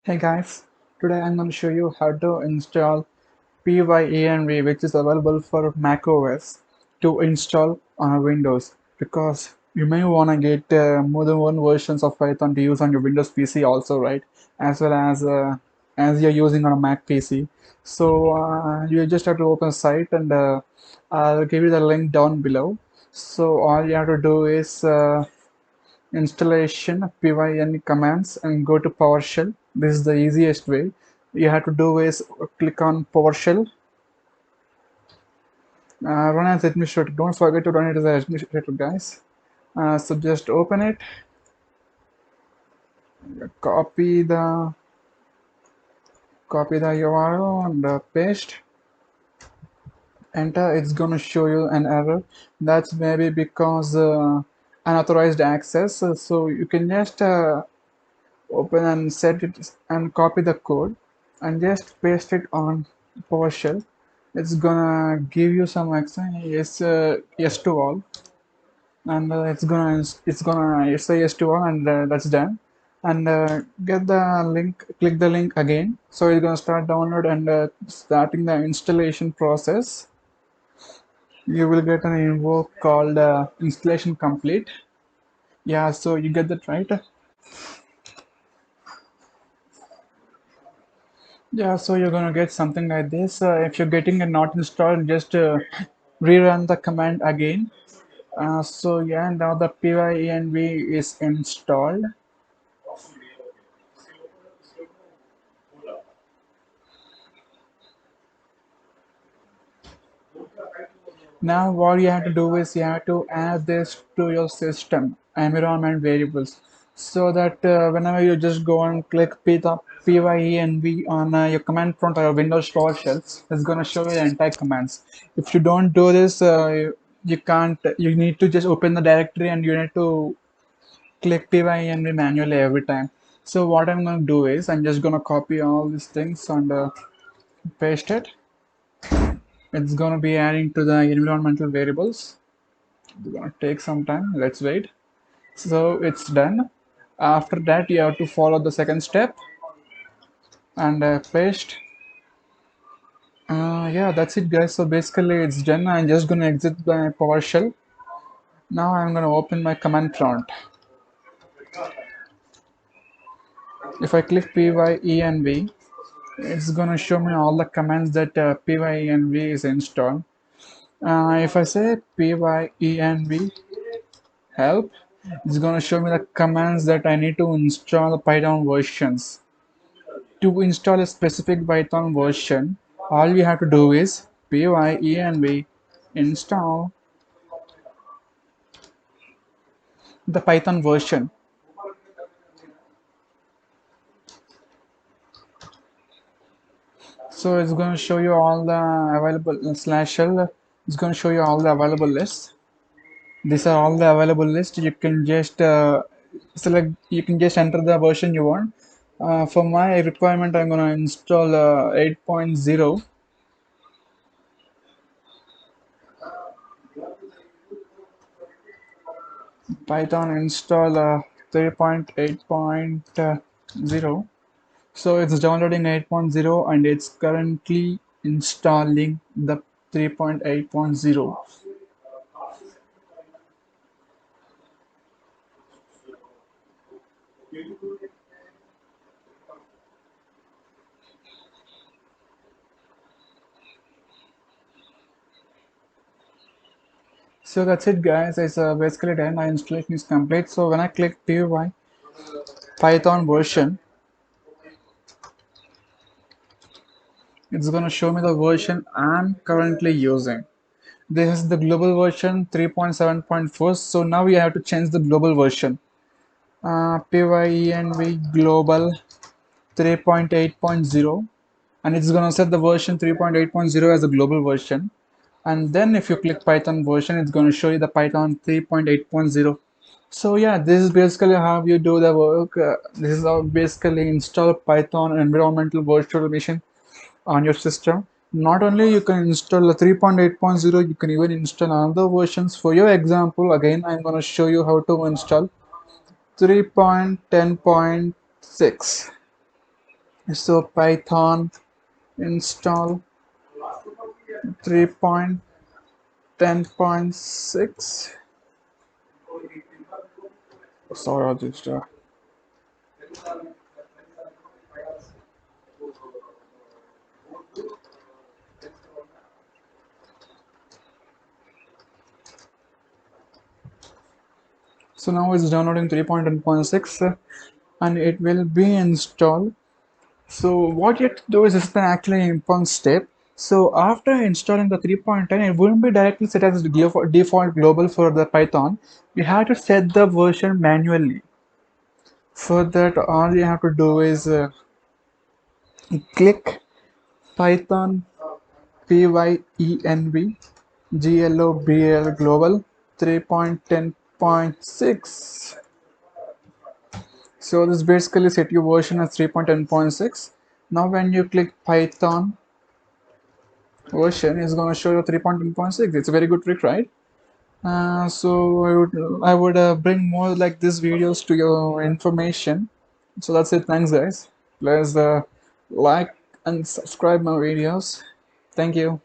Hey guys, today I'm going to show you how to install PYENV, which is available for macOS to install on Windows, because you may want to get more than one versions of Python to use on your Windows PC also, right? As well as you're using on a Mac PC. So you just have to open a site, and I'll give you the link down below. So all you have to do is installation pyn commands and go to PowerShell. This is the easiest way. You have to do is click on PowerShell, run as administrator. Don't forget to run it as an administrator, guys. So just open it, copy the URL and paste. Enter. It's gonna show you an error. That's maybe because unauthorized access. So you can just open and set it and copy the code and just paste it on PowerShell. It's gonna give you some action. Yes to all, and it's say yes to all, and that's done. And get the link, click the link again, so it's gonna start download and starting the installation process. You will get an invoke called installation complete. Yeah, so you get that right. Yeah, so you're gonna get something like this. If you're getting it not installed, just rerun the command again. So yeah, now the PYENV is installed. Now what you have to do is you have to add this to your system environment variables, so that whenever you just go and click PYENV on your command prompt or your Windows PowerShell, it's gonna show you the entire commands. If you don't do this, you can't. You need to just open the directory and you need to click PYENV manually every time. So what I'm gonna do is I'm just gonna copy all these things and paste it. It's gonna be adding to the environmental variables. It's gonna take some time. Let's wait. So it's done. After that, you have to follow the second step and paste. Yeah, that's it, guys. So basically, it's done. I'm just gonna exit my PowerShell. Now I'm gonna open my command prompt. If I click PYENV, it's gonna show me all the commands that PYENV is installed. If I say PYENV help, it's gonna show me the commands that I need to install the Python versions. To install a specific Python version, all we have to do is PYENV install the Python version. So it's going to show you all the available slash shell. It's going to show you all the available lists. These are all the available lists. You can just select. You can just enter the version you want. For my requirement, I'm going to install 8.0. Python install 3.8.0. So it's downloading 8.0 and it's currently installing the 3.8.0. So that's it, guys. It's basically done. My installation is complete. So when I click py Python version, it's going to show me the version I'm currently using. This is the global version 3.7.4. So now we have to change the global version. PYENV global 3.8.0, and it's going to set the version 3.8.0 as a global version. And then if you click Python version, it's going to show you the Python 3.8.0. So yeah, this is basically how you do the work. This is how basically install Python environmental virtual machine on your system. Not only you can install the 3.8.0, you can even install other versions. For your example, again, I'm going to show you how to install 3.10.6. So Python install 3.10.6. Sorry, I'll just so now it's downloading 3.10.6 and it will be installed. So what you have to do is this is an actually important step. So after installing the 3.10, it wouldn't be directly set as the default global for the Python. You have to set the version manually. For that, all you have to do is click Python PYENV GLOBL global 3.10.6. So this basically set your version as 3.10.6. Now when you click Python version, it's going to show you 3.10.6. It's a very good trick, right? So I would bring more like these videos to your information. So that's it. Thanks, guys. Please like and subscribe my videos. Thank you.